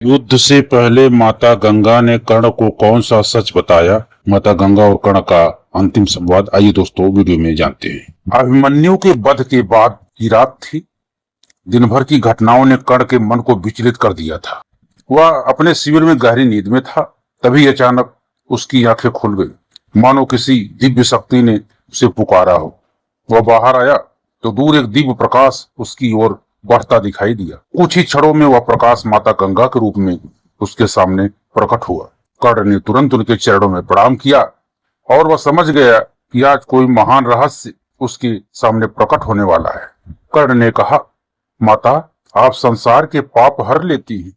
युद्ध से पहले माता गंगा ने कर्ण को कौन सा सच बताया? माता गंगा और कर्ण का अंतिम संवाद आइए दोस्तों वीडियो में जानते हैं। अभिमन्यु के वध के बाद की रात थी। दिन भर की घटनाओं ने कर्ण के मन को विचलित कर दिया था। वह अपने शिविर में गहरी नींद में था। तभी अचानक उसकी आंखें खुल गई, मानो किसी दिव्य शक्ति ने उसे पुकारा हो। वह बाहर आया तो दूर एक दिव्य प्रकाश उसकी ओर बढ़ता दिखाई दिया। कुछ ही क्षणों में वह प्रकाश माता गंगा के रूप में उसके सामने प्रकट हुआ। कर्ण ने तुरंत उनके चरणों में प्रणाम किया और वह समझ गया कि आज कोई महान रहस्य उसके सामने प्रकट होने वाला है। कर्ण ने कहा, माता, आप संसार के पाप हर लेती हैं,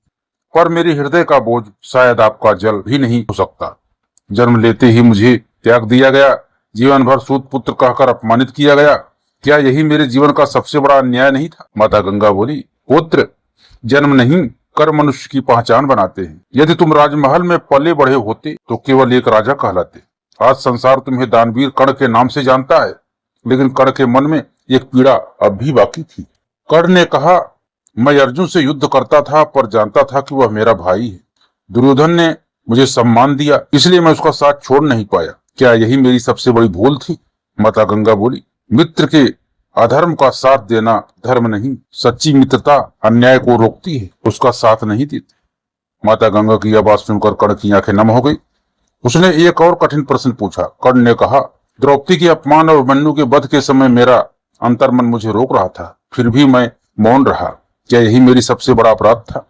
पर मेरे हृदय का बोझ शायद आपका जल भी नहीं हो सकता। जन्म लेते ही मुझे त्याग दिया गया, जीवन भर सूत पुत्र कहकर अपमानित किया गया। क्या यही मेरे जीवन का सबसे बड़ा अन्याय नहीं था? माता गंगा बोली, पुत्र, जन्म नहीं कर मनुष्य की पहचान बनाते हैं। यदि तुम राजमहल में पले बढ़े होते तो केवल एक राजा कहलाते। आज संसार तुम्हें दानवीर कर्ण के नाम से जानता है, लेकिन कर्ण के मन में एक पीड़ा अब भी बाकी थी। कर्ण ने कहा, मैं अर्जुन से युद्ध करता था पर जानता था कि वह मेरा भाई है। दुर्योधन ने मुझे सम्मान दिया, इसलिए मैं उसका साथ छोड़ नहीं पाया। क्या यही मेरी सबसे बड़ी भूल थी? माता गंगा बोली, मित्र के अधर्म का साथ देना धर्म नहीं। सच्ची मित्रता अन्याय को रोकती है, उसका साथ नहीं देती। माता गंगा की यह बात सुनकर कर्ण की आंखें नम हो गई। उसने एक और कठिन प्रश्न पूछा। कर्ण ने कहा, द्रौपदी के अपमान और मन्नु के वध के समय मेरा अंतर्मन मुझे रोक रहा था, फिर भी मैं मौन रहा। क्या यही मेरी सबसे बड़ा अपराध था?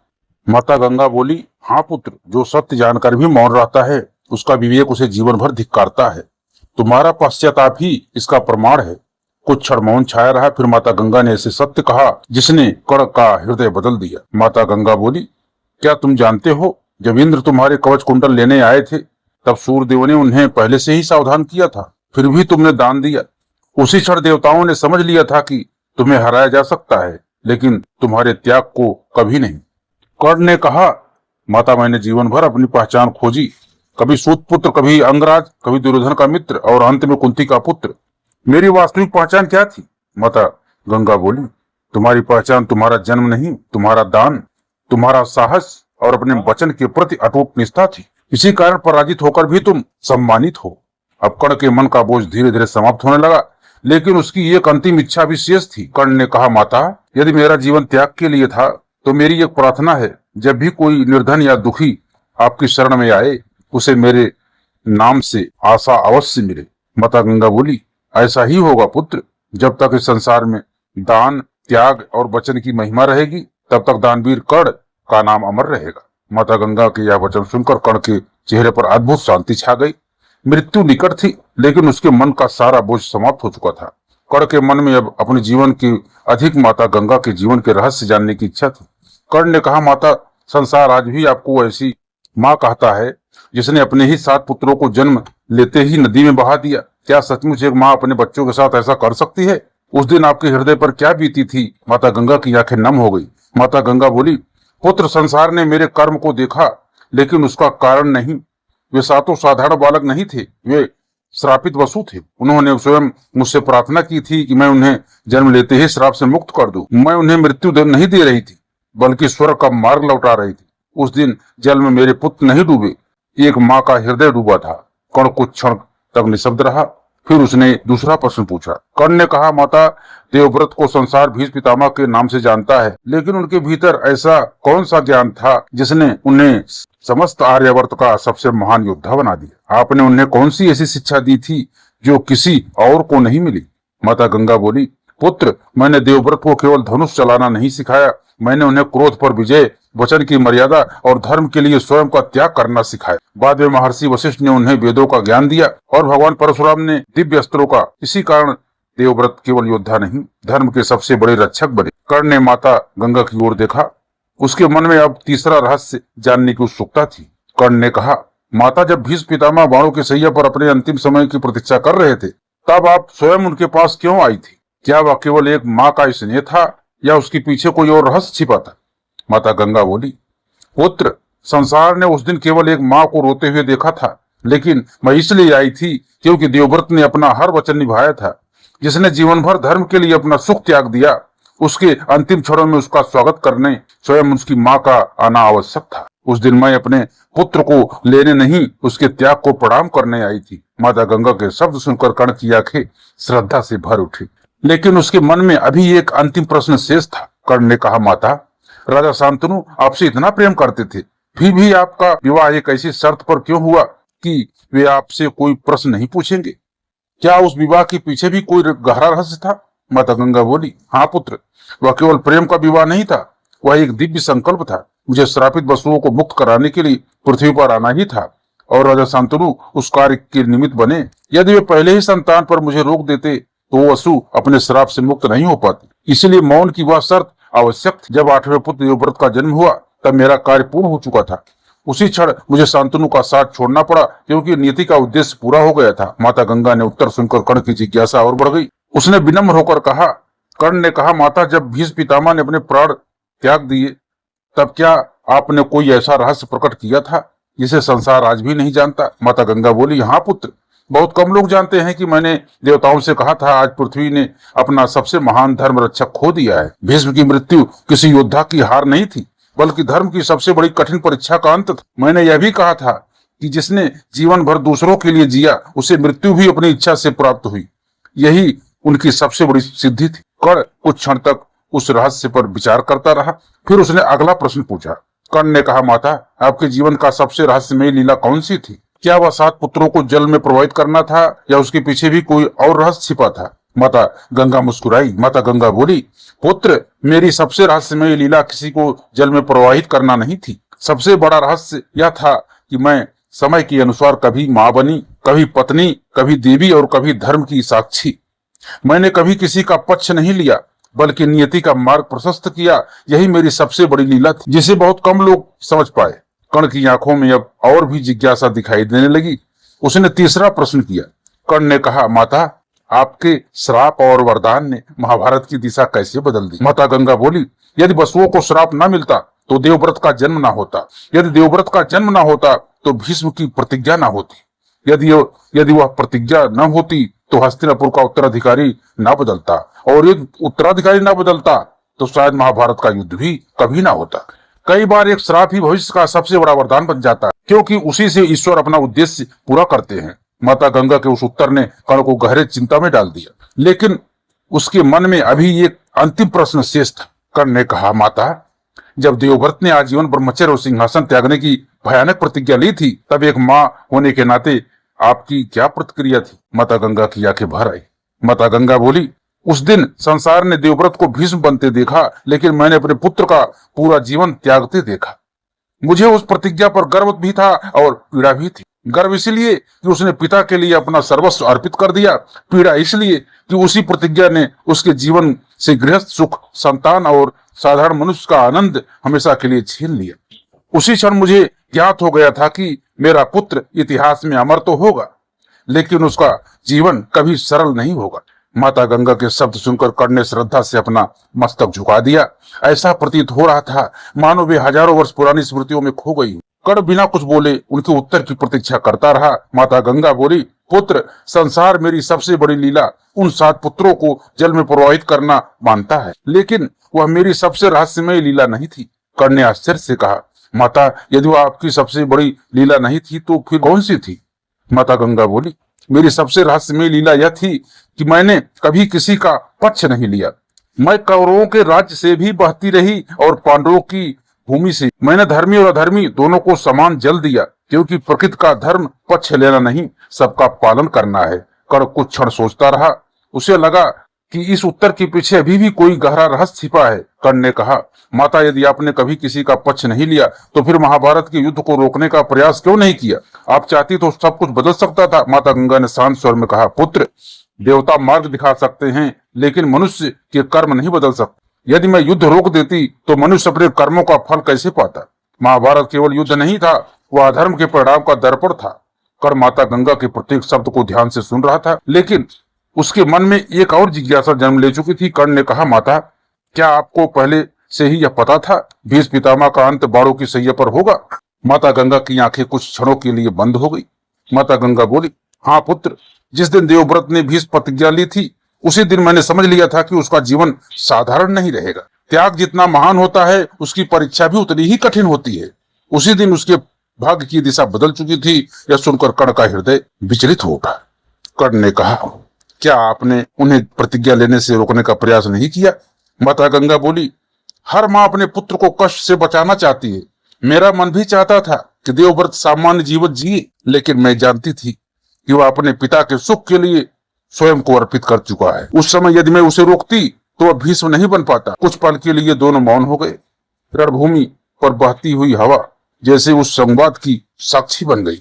माता गंगा बोली, हाँ पुत्र, जो सत्य जानकर भी मौन रहता है उसका विवेक उसे जीवन भर धिक्कारता है। तुम्हारा पश्चाताप ही इसका प्रमाण है। कुछ क्षण मौन छाया रहा, फिर माता गंगा ने ऐसे सत्य कहा जिसने कर्ण का हृदय बदल दिया। माता गंगा बोली, क्या तुम जानते हो, जब इंद्र तुम्हारे कवच कुंडल लेने आए थे तब सूर्यदेव ने उन्हें पहले से ही सावधान किया था, फिर भी तुमने दान दिया। उसी क्षण देवताओं ने समझ लिया था कि तुम्हें हराया जा सकता है, लेकिन तुम्हारे त्याग को कभी नहीं। कर्ण ने कहा, माता, मैंने जीवन भर अपनी पहचान खोजी, कभी सूत पुत्र, कभी अंगराज, कभी दुर्योधन का मित्र और अंत में कुंती का पुत्र। मेरी वास्तविक पहचान क्या थी? माता गंगा बोली, तुम्हारी पहचान तुम्हारा जन्म नहीं, तुम्हारा दान, तुम्हारा साहस और अपने वचन के प्रति अटूट निष्ठा थी। इसी कारण पराजित होकर भी तुम सम्मानित हो। अब कर्ण के मन का बोझ धीरे धीरे समाप्त होने लगा, लेकिन उसकी एक अंतिम इच्छा भी शेष थी। कर्ण ने कहा, माता, यदि मेरा जीवन त्याग के लिए था तो मेरी एक प्रार्थना है, जब भी कोई निर्धन या दुखी आपकी शरण में आए उसे मेरे नाम से आशा अवश्य मिले। माता गंगा बोली, ऐसा ही होगा पुत्र। जब तक इस संसार में दान, त्याग और वचन की महिमा रहेगी, तब तक दानवीर कर्ण का नाम अमर रहेगा। माता गंगा के यह वचन सुनकर कर्ण के चेहरे पर अद्भुत शांति छा गई। मृत्यु निकट थी, लेकिन उसके मन का सारा बोझ समाप्त हो चुका था। कर्ण के मन में अब अपने जीवन की अधिक माता गंगा के जीवन के रहस्य जानने की इच्छा थी। कर्ण ने कहा, माता, संसार आज भी आपको ऐसी माँ कहता है जिसने अपने ही 7 पुत्रों को जन्म लेते ही नदी में बहा दिया। क्या सचमुच एक माँ अपने बच्चों के साथ ऐसा कर सकती है? उस दिन आपके हृदय पर क्या बीती थी? माता गंगा की आंखें नम हो गई। माता गंगा बोली, पुत्र, संसार ने मेरे कर्म को देखा, लेकिन उसका कारण नहीं। वे 7 साधारण बालक नहीं थे, वे श्रापित वसु थे। उन्होंने स्वयं मुझसे प्रार्थना की थी कि मैं उन्हें जन्म लेते ही श्राप से मुक्त कर दूं। मैं उन्हें मृत्यु नहीं दे रही थी, बल्कि स्वर्ग का मार्ग लौटा रही थी। उस दिन जल में मेरे पुत्र नहीं डूबे, एक माँ का हृदय डूबा था। कर्ण कुछ क्षण तक निशब्द रहा, फिर उसने दूसरा प्रश्न पूछा। कर्ण ने कहा, माता, देवव्रत को संसार भीष्म पितामह के नाम से जानता है, लेकिन उनके भीतर ऐसा कौन सा ज्ञान था जिसने उन्हें समस्त आर्यावर्त का सबसे महान योद्धा बना दिया? आपने उन्हें कौन सी ऐसी शिक्षा दी थी जो किसी और को नहीं मिली? माता गंगा बोली, पुत्र, मैंने देवव्रत को केवल धनुष चलाना नहीं सिखाया, मैंने उन्हें क्रोध पर विजय, वचन की मर्यादा और धर्म के लिए स्वयं का त्याग करना सिखाया। बाद में महर्षि वशिष्ठ ने उन्हें वेदों का ज्ञान दिया और भगवान परशुराम ने दिव्य अस्त्रों का। इसी कारण देवव्रत केवल योद्धा नहीं, धर्म के सबसे बड़े रक्षक बने। कर्ण ने माता गंगा की ओर देखा। उसके मन में अब तीसरा रहस्य जानने की उत्सुकता थी। कर्ण ने कहा, माता, जब भीष्म पितामह बाणों के सैया पर अपने अंतिम समय की प्रतीक्षा कर रहे थे, तब आप स्वयं उनके पास क्यों आई थी? क्या वह केवल एक माँ का स्नेह था या उसके पीछे कोई और रहस्य छिपा था? माता गंगा बोली, पुत्र, संसार ने उस दिन केवल एक माँ को रोते हुए देखा था, लेकिन मैं इसलिए आई थी क्योंकि देवव्रत ने अपना हर वचन निभाया था। जिसने जीवन भर धर्म के लिए अपना सुख त्याग दिया, उसके अंतिम क्षणों में उसका स्वागत करने स्वयं उसकी माँ का आना आवश्यक था। उस दिन मैं अपने पुत्र को लेने नहीं, उसके त्याग को प्रणाम करने आई थी। माता गंगा के शब्द सुनकर कर्ण की आंखें श्रद्धा से भर उठी, लेकिन उसके मन में अभी एक अंतिम प्रश्न शेष था। कर्ण ने कहा, माता, राजा शांतनु आपसे इतना प्रेम करते थे, फिर भी आपका विवाह एक ऐसी शर्त पर क्यों हुआ कि वे आपसे कोई प्रश्न नहीं पूछेंगे? क्या उस विवाह के पीछे भी कोई गहरा रहस्य था? माता गंगा बोली, हाँ पुत्र, वह केवल प्रेम का विवाह नहीं था, वह एक दिव्य संकल्प था। मुझे श्रापित वसुओं को मुक्त कराने के लिए पृथ्वी पर आना ही था और राजा शांतनु उस कार्य के निमित्त बने। यदि वे पहले ही संतान पर मुझे रोक देते तो वो वसु अपने श्राप से मुक्त नहीं हो पाती। इसलिए मौन की वह शर्त आवश्यक थी। जब 8वें पुत्र देवव्रत का जन्म हुआ तब मेरा कार्य पूर्ण हो चुका था। उसी क्षण मुझे शांतनु का साथ छोड़ना पड़ा क्योंकि नियति का उद्देश्य पूरा हो गया था। माता गंगा ने उत्तर सुनकर कर्ण की जिज्ञासा और बढ़ गई। उसने विनम्र होकर कहा, कर्ण ने कहा, माता, जब भीष्म पितामह ने अपने प्राण त्याग दिए तब क्या आपने कोई ऐसा रहस्य प्रकट किया था जिसे संसार आज भी नहीं जानता? माता गंगा बोली, हाँ पुत्र, बहुत कम लोग जानते हैं कि मैंने देवताओं से कहा था आज पृथ्वी ने अपना सबसे महान धर्म रक्षक खो दिया है। भीष्म की मृत्यु किसी योद्धा की हार नहीं थी, बल्कि धर्म की सबसे बड़ी कठिन परीक्षा का अंत था। मैंने यह भी कहा था कि जिसने जीवन भर दूसरों के लिए जिया उसे मृत्यु भी अपनी इच्छा से प्राप्त हुई। यही उनकी सबसे बड़ी सिद्धि थी। कर्ण कुछ क्षण तक उस रहस्य पर विचार करता रहा, फिर उसने अगला प्रश्न पूछा। कर्ण ने कहा, माता, आपके जीवन का सबसे रहस्यमय लीला कौन सी थी? क्या वह 7 पुत्रों को जल में प्रवाहित करना था या उसके पीछे भी कोई और रहस्य छिपा था? माता गंगा मुस्कुराई। माता गंगा बोली, पुत्र, मेरी सबसे रहस्यमय लीला किसी को जल में प्रवाहित करना नहीं थी। सबसे बड़ा रहस्य यह था कि मैं समय के अनुसार कभी माँ बनी, कभी पत्नी, कभी देवी और कभी धर्म की साक्षी। मैंने कभी किसी का पक्ष नहीं लिया बल्कि नियति का मार्ग प्रशस्त किया। यही मेरी सबसे बड़ी लीला थी जिसे बहुत कम लोग समझ पाए। कर्ण की आंखों में अब और भी जिज्ञासा दिखाई देने लगी। उसने तीसरा प्रश्न किया। कर्ण ने कहा, माता, आपके श्राप और वरदान ने महाभारत की दिशा कैसे बदल दी? माता गंगा बोली, यदि वसुओं को श्राप न मिलता तो देवव्रत का जन्म ना होता। यदि देवव्रत का जन्म ना होता तो भीष्म की प्रतिज्ञा ना होती। यदि वह प्रतिज्ञा न होती तो हस्तिनापुर का उत्तराधिकारी ना बदलता, और यदि उत्तराधिकारी ना बदलता तो शायद महाभारत का युद्ध भी कभी ना होता। कई बार एक श्राप ही भविष्य का सबसे बड़ा वरदान बन जाता है, क्योंकि उसी से ईश्वर अपना उद्देश्य पूरा करते हैं। माता गंगा के उस उत्तर ने कर्ण को गहरे चिंता में डाल दिया, लेकिन उसके मन में अभी एक अंतिम प्रश्न शेष था। कर्ण ने कहा, माता, जब देवव्रत ने आजीवन ब्रह्मचर्य और सिंहासन त्यागने की भयानक प्रतिज्ञा ली थी तब एक माँ होने के नाते आपकी क्या प्रतिक्रिया थी? माता गंगा की आंखें भर आई। माता गंगा बोली, उस दिन संसार ने देवव्रत को भीष्म बनते देखा, लेकिन मैंने अपने पुत्र का पूरा जीवन त्यागते देखा। मुझे उस प्रतिज्ञा पर गर्व भी था और पीड़ा भी थी। गर्व इसलिए कि उसने पिता के लिए अपना सर्वस्व अर्पित कर दिया, पीड़ा इसलिए कि उसी प्रतिज्ञा ने उसके जीवन से गृहस्थ सुख, संतान और साधारण मनुष्य का आनंद हमेशा के लिए छीन लिया। उसी क्षण मुझे ज्ञात हो गया था कि मेरा पुत्र इतिहास में अमर तो होगा, लेकिन उसका जीवन कभी सरल नहीं होगा। माता गंगा के शब्द सुनकर कर्ण ने श्रद्धा से अपना मस्तक झुका दिया। ऐसा प्रतीत हो रहा था मानो वे हजारों वर्ष पुरानी स्मृतियों में खो गई। कर्ण बिना कुछ बोले उनके उत्तर की प्रतीक्षा करता रहा। माता गंगा बोली, पुत्र, संसार मेरी सबसे बड़ी लीला उन 7 पुत्रों को जल में प्रवाहित करना मानता है, लेकिन वह मेरी सबसे रहस्यमय लीला नहीं थी। कर्ण ने आश्चर्य से कहा, माता, यदि वह आपकी सबसे बड़ी लीला नहीं थी तो फिर कौन सी थी? माता गंगा बोली, मेरी सबसे रहस्यमय लीला यह थी कि मैंने कभी किसी का पक्ष नहीं लिया। मैं कौरवों के राज्य से भी बहती रही और पांडवों की भूमि से। मैंने धर्मी और अधर्मी दोनों को समान जल दिया, क्योंकि प्रकृति का धर्म पक्ष लेना नहीं, सबका पालन करना है। कर्ण कुछ क्षण सोचता रहा। उसे लगा कि इस उत्तर के पीछे अभी भी कोई गहरा रहस्य छिपा है। कर्ण ने कहा, माता, यदि आपने कभी किसी का पक्ष नहीं लिया तो फिर महाभारत के युद्ध को रोकने का प्रयास क्यों नहीं किया? आप चाहती तो सब कुछ बदल सकता था। माता गंगा ने शांत स्वर में कहा, पुत्र, देवता मार्ग दिखा सकते हैं लेकिन मनुष्य के कर्म नहीं बदल सकते। यदि मैं युद्ध रोक देती तो मनुष्य अपने कर्मों का फल कैसे पाता? महाभारत केवल युद्ध नहीं था, वह अधर्म के परिणाम का दर्पण था। कर्ण माता गंगा के प्रत्येक शब्द को ध्यान से सुन रहा था, लेकिन उसके मन में एक और जिज्ञासा जन्म ले चुकी थी। कर्ण ने कहा, माता, क्या आपको पहले से ही यह पता था भीष्म पितामह का अंत बाणों की सैया पर होगा? माता गंगा की आंखें कुछ क्षणों के लिए बंद हो गई। माता गंगा बोली, हाँ पुत्र, जिस दिन देवव्रत ने भीष्म प्रतिज्ञा ली थी उसी दिन मैंने समझ लिया था कि उसका जीवन साधारण नहीं रहेगा। त्याग जितना महान होता है, उसकी परीक्षा भी उतनी ही कठिन होती है। उसी दिन उसके भाग्य की दिशा बदल चुकी थी। यह सुनकर कर्ण का हृदय विचलित हो उठा। कर्ण ने कहा, क्या आपने उन्हें प्रतिज्ञा लेने से रोकने का प्रयास नहीं किया? माता गंगा बोली, हर माँ अपने पुत्र को कष्ट से बचाना चाहती है। मेरा मन भी चाहता था कि देवव्रत सामान्य जीवन जिए, लेकिन मैं जानती थी कि वह अपने पिता के सुख के लिए स्वयं को अर्पित कर चुका है। उस समय यदि मैं उसे रोकती तो वह भीष्म नहीं बन पाता। कुछ पल के लिए दोनों मौन हो गए। रणभूमि पर बहती हुई हवा जैसे उस संवाद की साक्षी बन गई।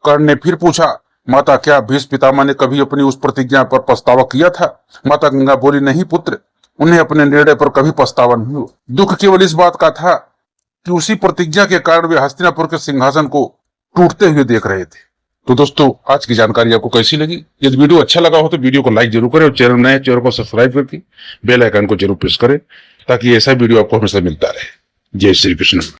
कर्ण ने फिर पूछा, माता, क्या भीष्म पितामह ने कभी अपनी उस प्रतिज्ञा पर पछतावा किया था? माता गंगा बोली, नहीं पुत्र, उन्हें अपने निर्णय पर कभी पछतावा नहीं हुआ। दुख केवल इस बात का था कि उसी प्रतिज्ञा के कारण वे हस्तिनापुर के सिंहासन को टूटते हुए देख रहे थे। तो दोस्तों, आज की जानकारी आपको कैसी लगी? यदि वीडियो अच्छा लगा हो तो वीडियो को लाइक जरूर करें और चैनल नए चैनल को सब्सक्राइब करके बेल आइकन को जरूर प्रेस करें ताकि ऐसा वीडियो आपको हमेशा मिलता रहे। जय श्री कृष्ण।